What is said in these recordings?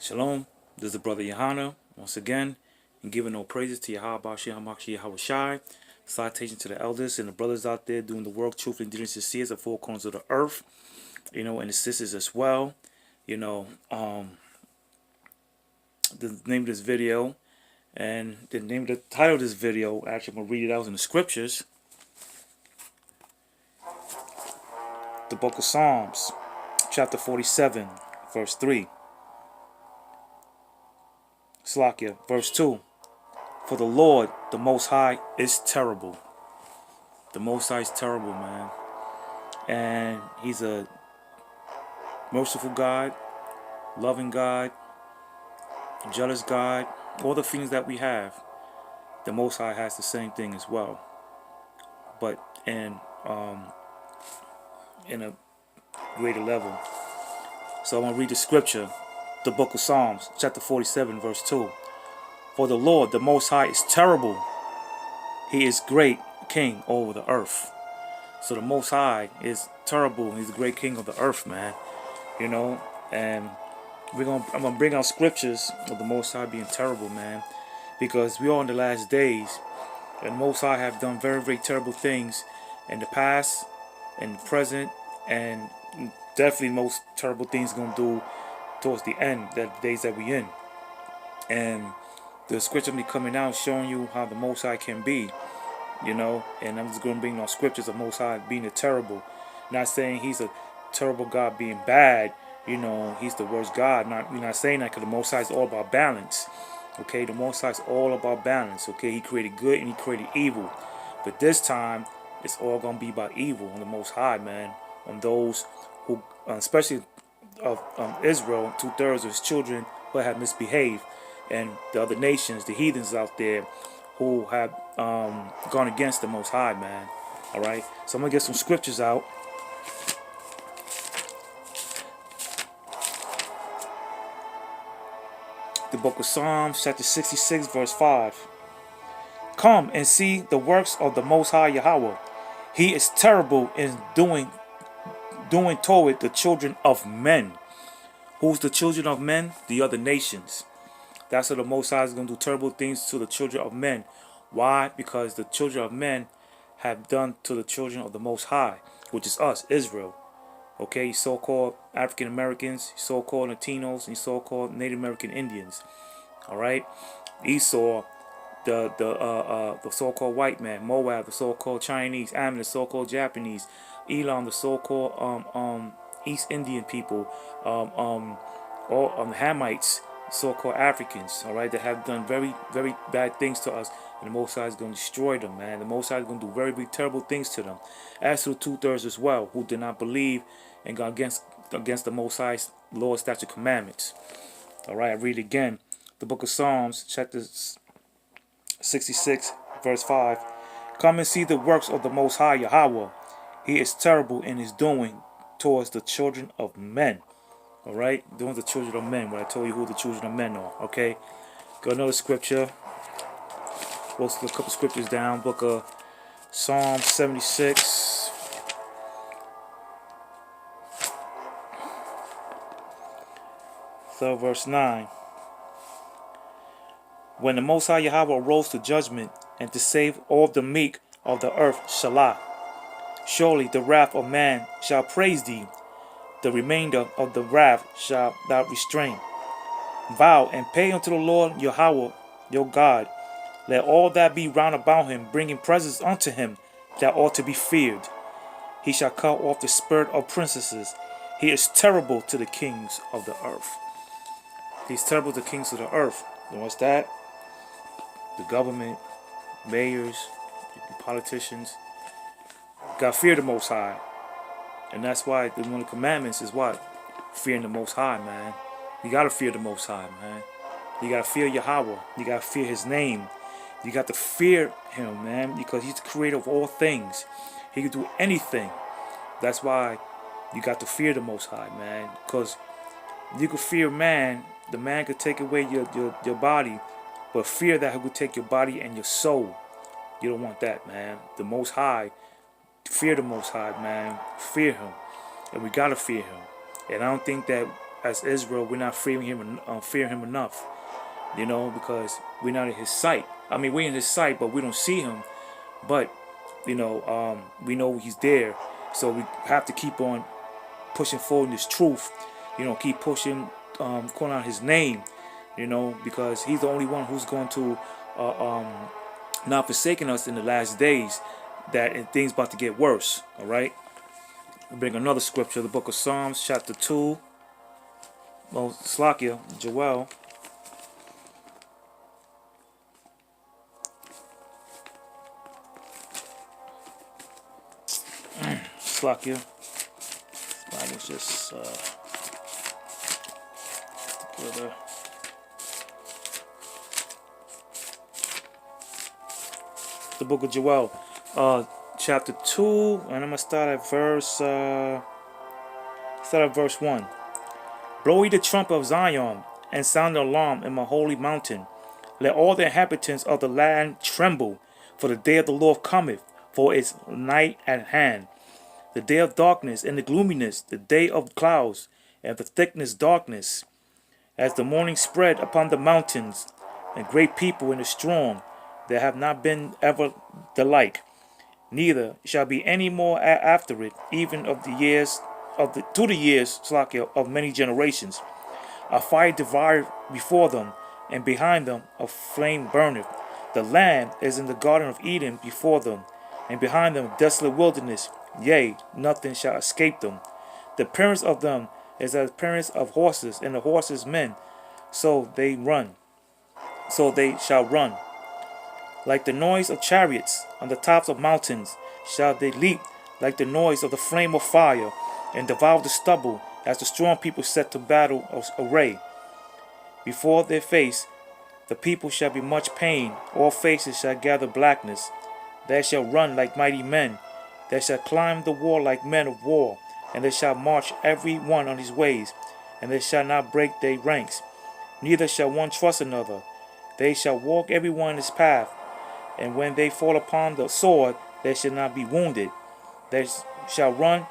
Shalom, this is the brother Yahawah once again, and giving all praises to Yahawashi, salutation to the elders and the brothers out there doing the work, truth and diligence sincere at the four corners of the earth, and the sisters as well. The name of this video and the name of the title of this video, actually I'm going to read it out in the scriptures. The book of Psalms, chapter 47, verse 3. Slakia, verse 2. For the Lord, the Most High, is terrible. The Most High is terrible, man. And He's a merciful God, loving God, jealous God. All the things that we have, the Most High has the same thing as well. But in a greater level. So I'm going to read the scripture, the book of Psalms, chapter 47, verse 2. For the Lord, the Most High, is terrible. He is great king over the earth. So the Most High is terrible. He's the great king of the earth, man. And I'm gonna bring out scriptures of the Most High being terrible, man, because we are in the last days, and the Most High have done very, very terrible things in the past, in the present, and definitely most terrible things gonna do towards the end, the days that we in. And the scripture be coming out showing you how the Most High can be, and I'm just going to bring out scriptures of Most High being a terrible. Not saying He's a terrible God being bad, He's the worst God. We're not saying that, because the Most High is all about balance. Okay, the Most High is all about balance. Okay, He created good and He created evil. But this time, it's all going to be about evil on the Most High, man. On those who, especially of Israel, 2/3 of His children who have misbehaved. And the other nations, the heathens out there who have gone against the Most High, man. Alright? So I'm going to get some scriptures out. The book of Psalms, chapter 66, verse 5. Come and see the works of the Most High Yahawah. He is terrible in doing toward the children of men. Who's the children of men? The other nations. That's what the Most High is going to do terrible things to the children of men. Why? Because the children of men have done to the children of the Most High, which is us, Israel. Okay, so-called African Americans, so-called Latinos, and so-called Native American Indians. All right, Esau, the so-called white man, Moab, the so-called Chinese, Ammon, the so-called Japanese, Elam, the so-called East Indian people, all Hamites, so-called Africans, all right, that have done very, very bad things to us, and the Most High is going to destroy them, man. The Most High is going to do very, very terrible things to them. As to the 2/3 as well, who did not believe and go against the Most High's law, statute, commandments. All right, I read again. The book of Psalms, chapter 66, verse 5. Come and see the works of the Most High Yahawah. He is terrible in His doing towards the children of men. Alright, those are the children of men. When I told you who the children of men are, okay? Got another scripture. We'll look a couple scriptures down. Book of Psalm 76. So verse 9. When the Most High Yahawah arose to judgment and to save all the meek of the earth, Shalah. Surely the wrath of man shall praise thee. The remainder of the wrath shalt thou restrain. Vow and pay unto the Lord Yahawah your God. Let all that be round about Him bringing presents unto Him that ought to be feared. He shall cut off the spirit of princesses. He is terrible to the kings of the earth. He's terrible to the kings of the earth. And what's that? The government, mayors, politicians. God fear the Most High. And that's why one of the commandments is what? Fearing the Most High, man. You gotta fear the Most High, man. You gotta fear Yahawah. You gotta fear His name. You got to fear Him, man, because He's the creator of all things. He can do anything. That's why you got to fear the Most High, man. Because you can fear man. The man could take away your body, but fear that He could take your body and your soul. You don't want that, man. The Most High. Fear the Most High, man. Fear Him. And we gotta fear Him. And I don't think that as Israel, we're not fearing him enough, you know, because we're not in his sight. I mean, we're in his sight, but we don't see him. But, you know, we know he's there. So we have to keep on pushing forward this truth, you know, keep pushing, calling out his name, you know, because he's the only one who's going to not forsaken us in the last days, that things about to get worse. All right. We bring another scripture, the book of Psalms, chapter 2. Well, Slakia, Joel. Slakia. Bible's just together. The book of Joel, chapter 2, and I'm gonna start at verse 1. Blow ye the trumpet of Zion, and sound the alarm in my holy mountain. Let all the inhabitants of the land tremble, for the day of the Lord cometh, for its night at hand. The day of darkness and the gloominess, the day of clouds, and the thickness darkness. As the morning spread upon the mountains, and great people in the strong, there have not been ever the like, neither shall be any more after it, even of the years to the years of many generations. A fire devoureth before them, and behind them a flame burneth. The land is in the garden of Eden before them, and behind them desolate wilderness. Yea, nothing shall escape them. The appearance of them is as the appearance of horses, and the horses men. So they shall run. Like the noise of chariots on the tops of mountains shall they leap, like the noise of the flame of fire, and devour the stubble, as the strong people set to battle array. Before their face the people shall be much pain, all faces shall gather blackness. They shall run like mighty men, they shall climb the wall like men of war, and they shall march every one on his ways, and they shall not break their ranks, neither shall one trust another. They shall walk every one in his path, and when they fall upon the sword, they shall not be wounded. They shall run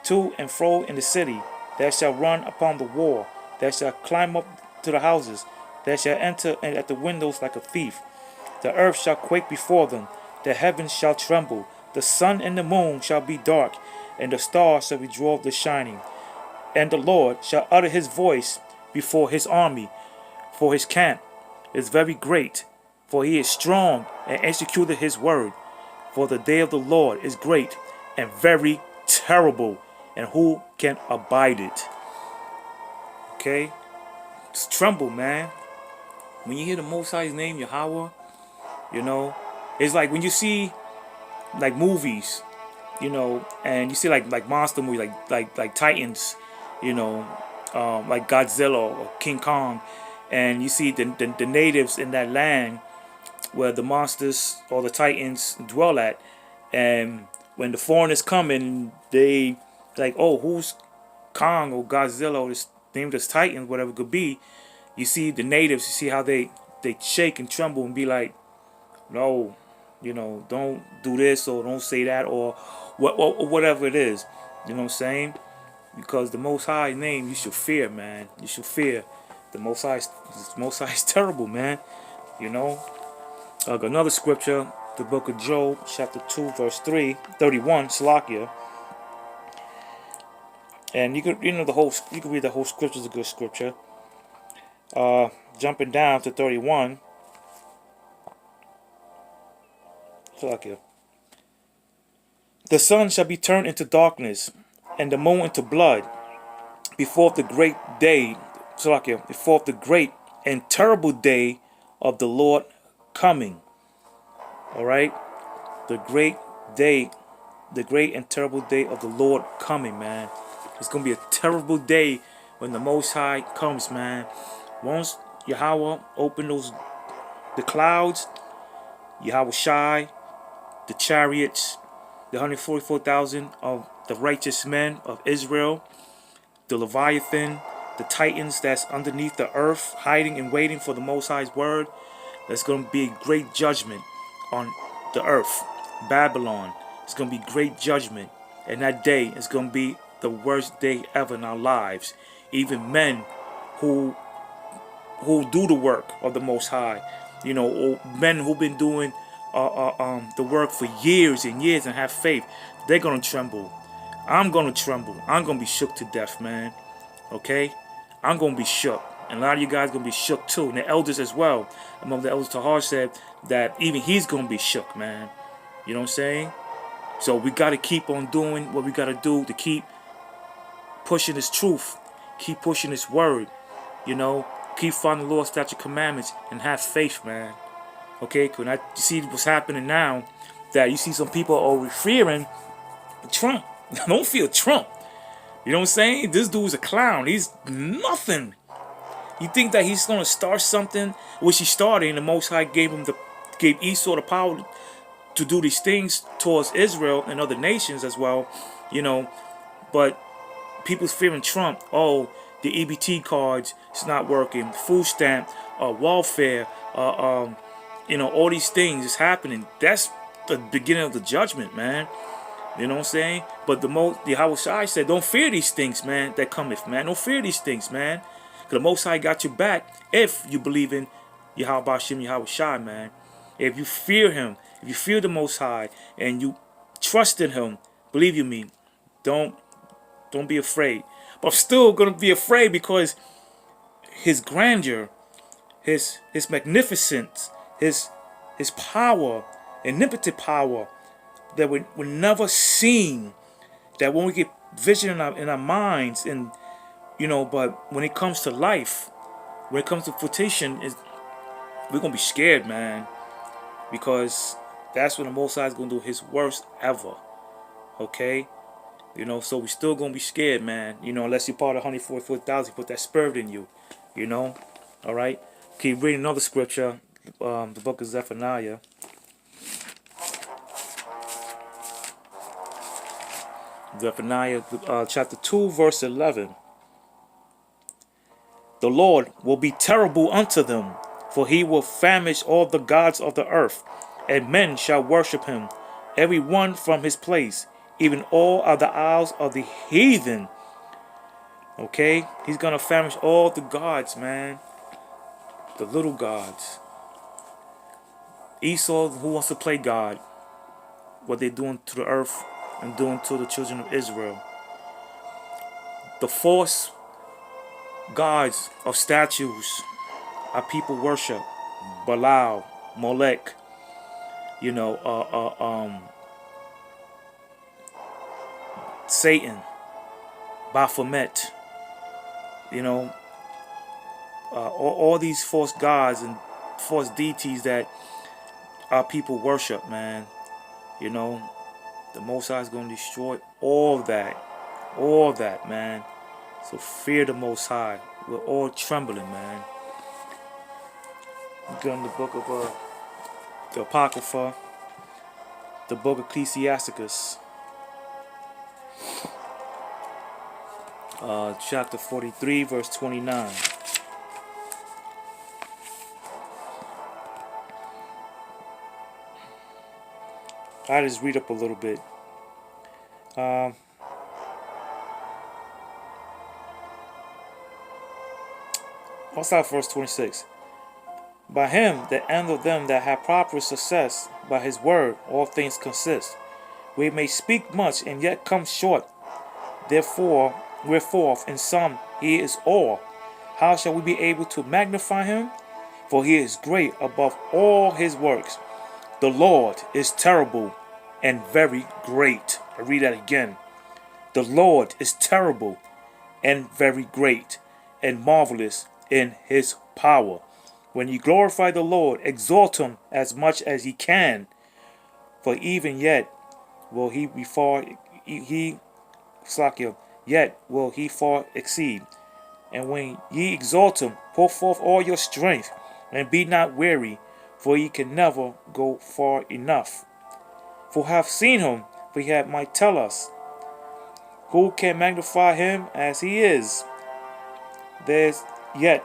to and fro in the city. They shall run upon the wall. They shall climb up to the houses. They shall enter at the windows like a thief. The earth shall quake before them. The heavens shall tremble. The sun and the moon shall be dark, and the stars shall withdraw the shining. And the Lord shall utter his voice before his army, for his camp is very great. For he is strong and executed his word. For the day of the Lord is great and very terrible, and who can abide it? Okay? Just tremble, man. When you hear the Most High's name, Yahawah, you know, it's like when you see like movies, you know, and you see like monster movies, like Titans, you know, like Godzilla or King Kong, and you see the natives in that land where the monsters or the Titans dwell at, and when the foreigners come in, they like, oh, who's Kong or Godzilla or this name this Titan, whatever it could be. You see the natives, you see how they shake and tremble and be like, no, you know, don't do this or don't say that or whatever it is. You know what I'm saying? Because the Most High name you should fear, man. You should fear. The Most High is terrible, man. You know. Another scripture, the book of Job, chapter 2, verse 31, Salakia. And you could read the whole scripture is a good scripture. Jumping down to 31, Salakia. The sun shall be turned into darkness, and the moon into blood, before the great day, Salakia, before the great and terrible day of the Lord coming. Alright? The great and terrible day of the Lord coming, man. It's going to be a terrible day when the Most High comes, man. Once Yahawah open the clouds, Yahawashi, the chariots, the 144,000 of the righteous men of Israel, the Leviathan, the Titans that's underneath the earth, hiding and waiting for the Most High's word. There's going to be great judgment on the earth. Babylon. It's going to be great judgment. And that day is going to be the worst day ever in our lives. even men who do the work of the Most High, or men who've been doing the work for years and years and have faith, they're gonna tremble. I'm gonna tremble. I'm gonna be shook to death, man. Okay, I'm gonna be shook, and a lot of you guys gonna be shook too, and the elders as well. Among the elders, Tahar said that even he's gonna be shook, man. You know what I'm saying? So we gotta keep on doing what we gotta do to keep pushing His truth, keep pushing His word. Keep following the Lord's statute commandments and have faith, man. Okay, when you see what's happening now, that you see some people are fearing Trump. Don't fear Trump. You know what I'm saying? This dude's a clown. He's nothing. You think that he's gonna start something, which he started, and the Most High gave Esau the power to do these things towards Israel and other nations as well. But people's fearing Trump. Oh, the EBT cards, it's not working. Food stamp, welfare, all these things is happening. That's the beginning of the judgment, man. You know what I'm saying? But the Yahawashi said, don't fear these things, man, that cometh, man. Don't fear these things, man. Because the Most High got your back if you believe in Yahawah, Shem, Yahawashi, man. If you fear Him, if you fear the Most High, and you trust in Him, believe you me, don't be afraid. But I'm still going to be afraid because His grandeur, His magnificence, His power, omnipotent power that we never seen. That when we get vision in our minds, and but when it comes to life, when it comes to fruition, we're going to be scared, man. Because that's when the Most High is going to do His worst ever. Okay? So we still gonna be scared, man. Unless you're part of 144,000, put that spirit in you. All right. Keep reading another scripture, the book of Zephaniah. Zephaniah, chapter 2, verse 11. The Lord will be terrible unto them, for He will famish all the gods of the earth, and men shall worship Him, every one from his place, even all of the isles of the heathen. Okay? He's going to famish all the gods, man. The little gods. Esau, who wants to play God, what they're doing to the earth and doing to the children of Israel. The false gods of statues our people worship. Baal, Molech, Satan, Baphomet, all these false gods and false deities that our people worship, man. The Most High is going to destroy all that, man. So fear the Most High. We're all trembling, man. We go in the book of the Apocrypha, the book of Ecclesiasticus, chapter 43, verse 29. I just read up a little bit. I'll start verse 26. By Him, the end of them that have prosperous success, by His word all things consist. We may speak much and yet come short. Therefore, wherefore in some He is all. How shall we be able to magnify Him? For He is great above all His works. The Lord is terrible and very great. I read that again. The Lord is terrible and very great and marvelous in His power. When ye glorify the Lord, exalt Him as much as ye can. For even yet will He be far, yet will He far exceed. And when ye exalt Him, pour forth all your strength, and be not weary, for ye can never go far enough. For have seen Him, for He might tell us. Who can magnify Him as He is? There's yet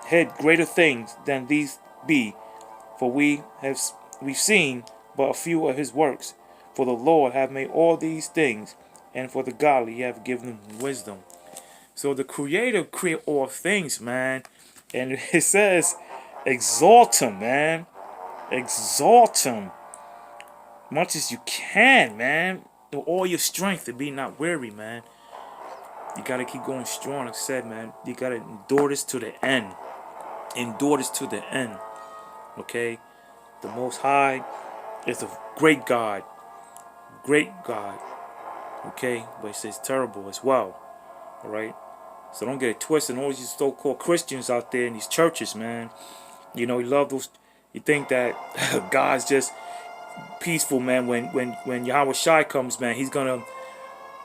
hid greater things than these be, for we've seen but a few of His works. For the Lord hath made all these things, and for the godly He hath given them wisdom. So the Creator created all things, man. And it says, exalt him, man. Exalt him. Much as you can, man. With all your strength and be not weary, man. You got to keep going strong, like I said, man. You got to endure this to the end. Endure this to the end. Okay? The Most High is a great God. Great God. Okay? But it says terrible as well. Alright? So don't get it twisted. All these so-called Christians out there in these churches, man. You know, you love those. You think that God's just peaceful, man. When Yahawashi comes, man, he's gonna,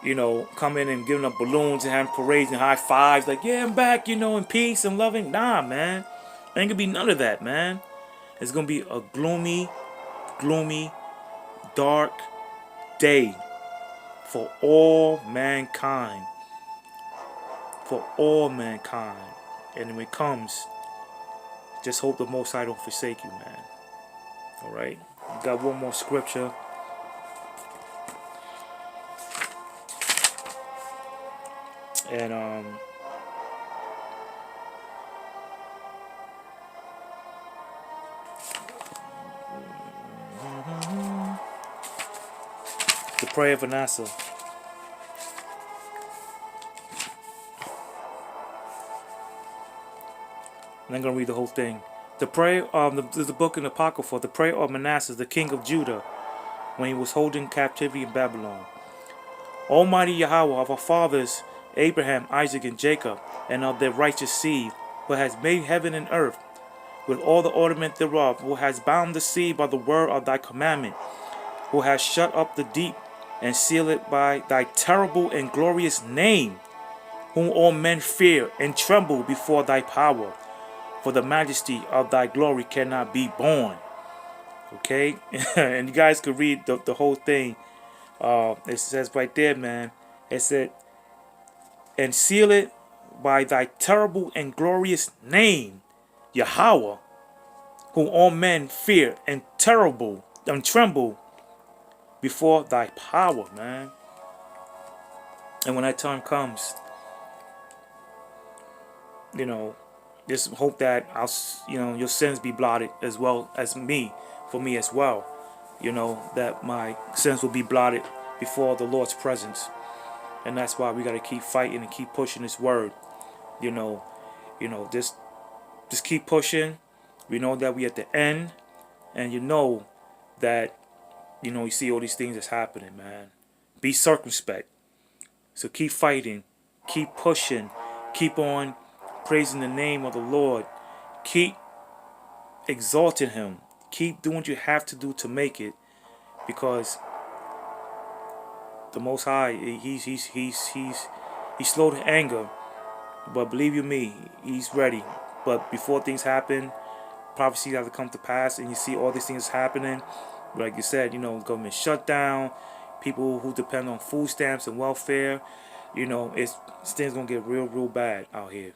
you know, come in and giving up balloons and having parades and high fives, like, yeah, I'm back, you know, in peace and loving. Nah, man, ain't gonna be none of that, man. It's gonna be a gloomy, dark day for all mankind. For all mankind. And when it comes, just hope the Most High don't forsake you, man. Alright? Got one more scripture. And the prayer of Manasseh. And I'm going to read the whole thing. The prayer of the book in the Apocrypha, the prayer of Manasseh, the king of Judah, when he was holding captivity in Babylon. Almighty Yahawah of our fathers, Abraham, Isaac, and Jacob, and of their righteous seed, who has made heaven and earth, with all the ornament thereof, who has bound the sea by the word of thy commandment, who has shut up the deep, and sealed it by thy terrible and glorious name, whom all men fear and tremble before thy power. For the majesty of thy glory cannot be borne. Okay? And you guys could read the whole thing. It says right there, man. It said, and seal it by thy terrible and glorious name, Yahawah, whom all men fear and tremble before thy power, man. And when that time comes, you know, just hope that your sins be blotted as well as for me as well. You know, that my sins will be blotted before the Lord's presence. And that's why we got to keep fighting and keep pushing this word. You know, just keep pushing. We know that we at the end, and you know that, you see all these things that's happening, man. Be circumspect. So keep fighting, keep pushing, keep on praising the name of the Lord. Keep exalting him. Keep doing what you have to do to make it, because the Most High, he's slow to anger, but believe you me, he's ready. But before things happen, prophecies have to come to pass, and you see all these things happening. Like you said, government shutdown, people who depend on food stamps and welfare. Things gonna get real bad out here.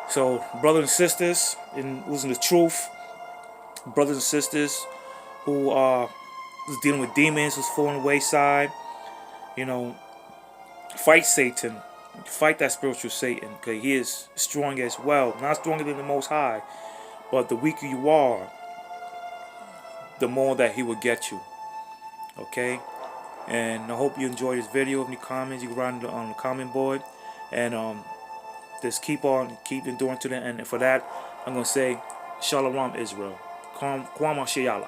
So, brothers and sisters, in losing the truth, brothers and sisters who are dealing with demons, who's falling the wayside, fight Satan, fight that spiritual Satan, because he is strong as well. Not stronger than the Most High, but the weaker you are, the more that he will get you. Okay? And I hope you enjoyed this video. Any comments, you can write on the comment board. And just keep enduring to the end. And for that, I'm going to say, Shalom Israel. Kwama Shayala.